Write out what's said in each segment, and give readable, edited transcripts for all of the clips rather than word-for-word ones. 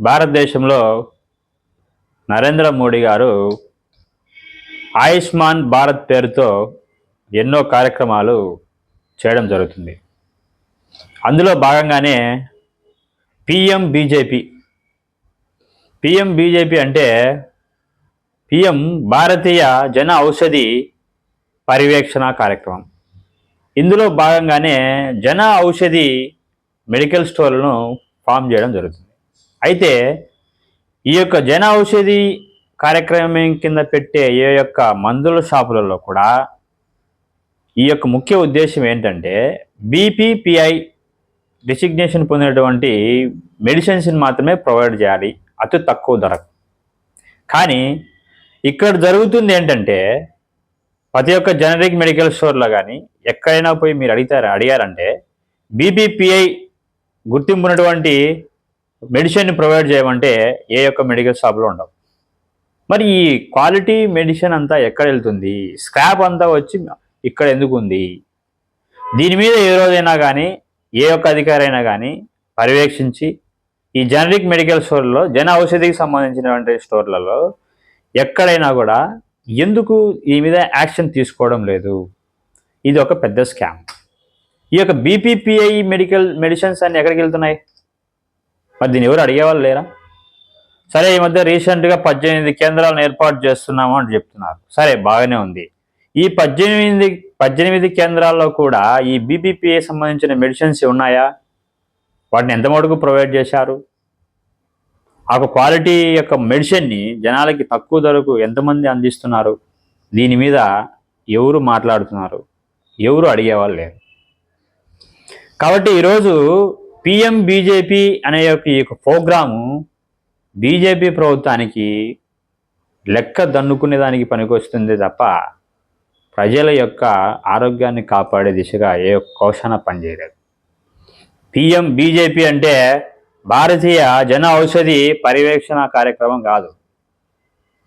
భారతదేశంలో నరేంద్ర మోడీ గారు ఆయుష్మాన్ భారత్ పేరుతో ఎన్నో కార్యక్రమాలు చేయడం జరుగుతుంది. అందులో భాగంగానే పిఎం బీజేపీ అంటే పిఎం భారతీయ జన ఔషధి పర్యవేక్షణ కార్యక్రమం. ఇందులో భాగంగానే జన ఔషధి మెడికల్ స్టోర్లను ఫామ్ చేయడం జరుగుతుంది. అయితే ఈ యొక్క జన ఔషధి కార్యక్రమం కింద పెట్టే ఏ యొక్క మందుల షాపులలో కూడా ఈ యొక్క ముఖ్య ఉద్దేశం ఏంటంటే బీపీపీఐ డిసిగ్నేషన్ పొందినటువంటి మెడిసిన్స్ని మాత్రమే ప్రొవైడ్ చేయాలి అతి తక్కువ ధరకు. కానీ ఇక్కడ జరుగుతుంది ఏంటంటే ప్రతి ఒక్క జనరిక్ మెడికల్ స్టోర్లో కానీ ఎక్కడైనా పోయి మీరు అడిగారంటే బీపీపీఐ గుర్తింపు ఉన్నటువంటి మెడిసిన్ని ప్రొవైడ్ చేయమంటే ఏ యొక్క మెడికల్ షాప్లో ఉండవు. మరి ఈ క్వాలిటీ మెడిసిన్ అంతా ఎక్కడ వెళ్తుంది? స్క్రాప్ అంతా వచ్చి ఇక్కడ ఎందుకు ఉంది? దీని మీద ఏ రోజైనా కానీ ఏ ఒక్క అధికారి అయినా కానీ పర్యవేక్షించి ఈ జనరిక్ మెడికల్ స్టోర్లలో జన ఔషధికి సంబంధించినటువంటి స్టోర్లలో ఎక్కడైనా కూడా ఎందుకు ఈ మీద యాక్షన్ తీసుకోవడం లేదు? ఇది ఒక పెద్ద స్కామ్. ఈ యొక్క బీపీపీఐ మెడిసిన్స్ అన్ని ఎక్కడికి వెళ్తున్నాయి? మరి దీన్ని ఎవరు అడిగేవాళ్ళు లేరా? సరే, ఈ మధ్య రీసెంట్గా 18 కేంద్రాలను ఏర్పాటు చేస్తున్నాము అని చెప్తున్నారు. సరే, బాగానే ఉంది. ఈ 18 కేంద్రాల్లో కూడా ఈ బీపీపీఐ సంబంధించిన మెడిసిన్స్ ఉన్నాయా? వాటిని ఎంత మటుకు ప్రొవైడ్ చేశారు? ఆ క్వాలిటీ యొక్క మెడిసిన్ని జనాలకి తక్కువ ధరకు ఎంతమంది అందిస్తున్నారు? దీని మీద ఎవరు మాట్లాడుతున్నారు? ఎవరు అడిగేవాళ్ళు లేరు. కాబట్టి ఈరోజు పిఎం బీజేపీ అనే ఈ ప్రోగ్రాము బీజేపీ ప్రభుత్వానికి లెక్క దన్నుకునేదానికి పనికొస్తుంది తప్ప ప్రజల యొక్క ఆరోగ్యాన్ని కాపాడే దిశగా ఏ కోశాన పనిచేయలేదు. పిఎం బీజేపీ అంటే భారతీయ జన ఔషధి పర్యవేక్షణ కార్యక్రమం కాదు.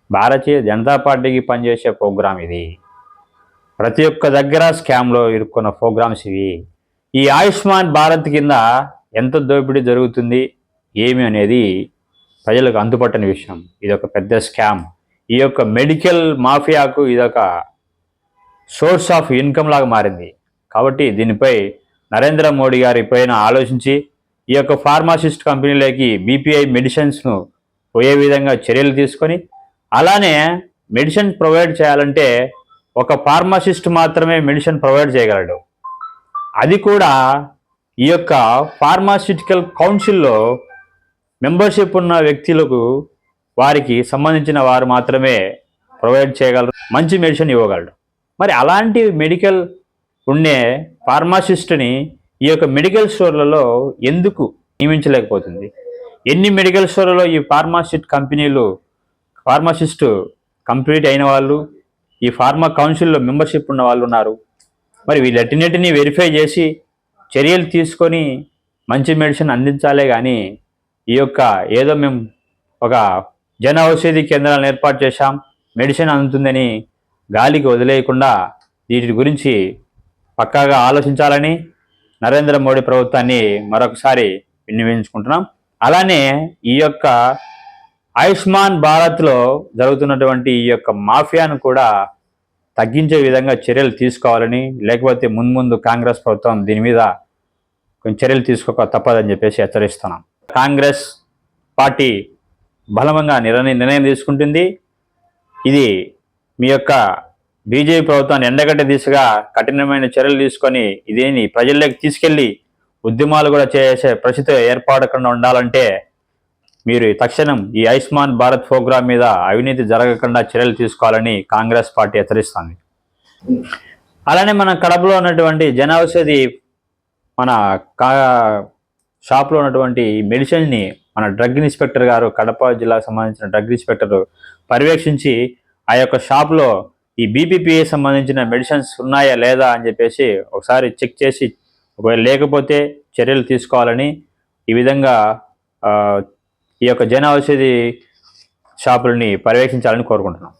భారతీయ జనతా పార్టీకి పనిచేసే ప్రోగ్రాం ఇది. ప్రతి ఒక్క దగ్గర స్కామ్లో ఇరుక్కున్న ప్రోగ్రామ్స్ ఇవి. ఈ ఆయుష్మాన్ భారత్ కింద ఎంత దోపిడీ జరుగుతుంది ఏమి అనేది ప్రజలకు అంతుపట్టని విషయం. ఇదొక పెద్ద స్కామ్. ఈ యొక్క మెడికల్ మాఫియాకు ఇదొక సోర్స్ ఆఫ్ ఇన్కమ్ లాగా మారింది. కాబట్టి దీనిపై నరేంద్ర మోడీ గారు పైన ఆలోచించి ఈ యొక్క ఫార్మాసిస్ట్ కంపెనీలకి బీపీఐ మెడిసిన్స్ను పోయే విధంగా చర్యలు తీసుకొని, అలానే మెడిసిన్ ప్రొవైడ్ చేయాలంటే ఒక ఫార్మాసిస్ట్ మాత్రమే మెడిసిన్ ప్రొవైడ్ చేయగలడు. అది కూడా ఈ యొక్క ఫార్మాస్యూటికల్ కౌన్సిల్లో మెంబర్షిప్ ఉన్న వ్యక్తులకు వారికి సంబంధించిన వారు మాత్రమే ప్రొవైడ్ చేయగలరు, మంచి మెడిసిన్ ఇవ్వగలరు. మరి అలాంటి మెడికల్ ఉండే ఫార్మాసిస్ట్ని ఈ యొక్క మెడికల్ స్టోర్లలో ఎందుకు నియమించలేకపోతుంది? ఎన్ని మెడికల్ స్టోర్లలో ఈ ఫార్మాసిస్ట్ కంప్లీట్ అయిన వాళ్ళు, ఈ ఫార్మా కౌన్సిల్లో మెంబర్షిప్ ఉన్న వాళ్ళు ఉన్నారు. మరి వీళ్ళన్నిటిని వెరిఫై చేసి చర్యలు తీసుకొని మంచి మెడిసిన్ అందించాలే కానీ ఈ యొక్క ఏదో మేము ఒక జన ఔషధి కేంద్రాలను ఏర్పాటు చేశాం, మెడిసిన్ అందుతుందని గాలికి వదిలేయకుండా వీటి గురించి పక్కాగా ఆలోచించాలని నరేంద్ర మోడీ ప్రభుత్వాన్ని మరొకసారి విన్నవించుకుంటున్నాం. అలానే ఈ యొక్క ఆయుష్మాన్ భారత్లో జరుగుతున్నటువంటి ఈ యొక్క మాఫియాను కూడా తగ్గించే విధంగా చర్యలు తీసుకోవాలని, లేకపోతే ముందు కాంగ్రెస్ ప్రభుత్వం దీని మీద కొంచెం చర్యలు తీసుకోక తప్పదని చెప్పేసి హెచ్చరిస్తున్నాం. కాంగ్రెస్ పార్టీ బలవంగా నిర్ణయం తీసుకుంటుంది. ఇది మీ యొక్క బీజేపీ ప్రభుత్వాన్ని ఎండగట్టే దిశగా కఠినమైన చర్యలు తీసుకొని ఇదేని ప్రజల్లోకి తీసుకెళ్లి ఉద్యమాలు కూడా చేసే పరిస్థితి ఏర్పడకుండా ఉండాలంటే మీరు తక్షణం ఈ ఆయుష్మాన్ భారత్ ప్రోగ్రాం మీద అవినీతి జరగకుండా చర్యలు తీసుకోవాలని కాంగ్రెస్ పార్టీ హెచ్చరిస్తుంది. అలానే మన కడపలో ఉన్నటువంటి జన ఔషధి మన షాప్లో ఉన్నటువంటి మెడిసిన్ని మన డ్రగ్ ఇన్స్పెక్టర్ గారు, కడప జిల్లాకు సంబంధించిన డ్రగ్ ఇన్స్పెక్టర్ పర్యవేక్షించి ఆ యొక్క షాప్లో ఈ బీపీపీఏ సంబంధించిన మెడిసిన్స్ ఉన్నాయా లేదా అని చెప్పేసి ఒకసారి చెక్ చేసి ఒకవేళ లేకపోతే చర్యలు తీసుకోవాలని, ఈ విధంగా ఈ యొక్క జన ఔషధి షాపులని పర్యవేక్షించాలని కోరుకుంటున్నాం.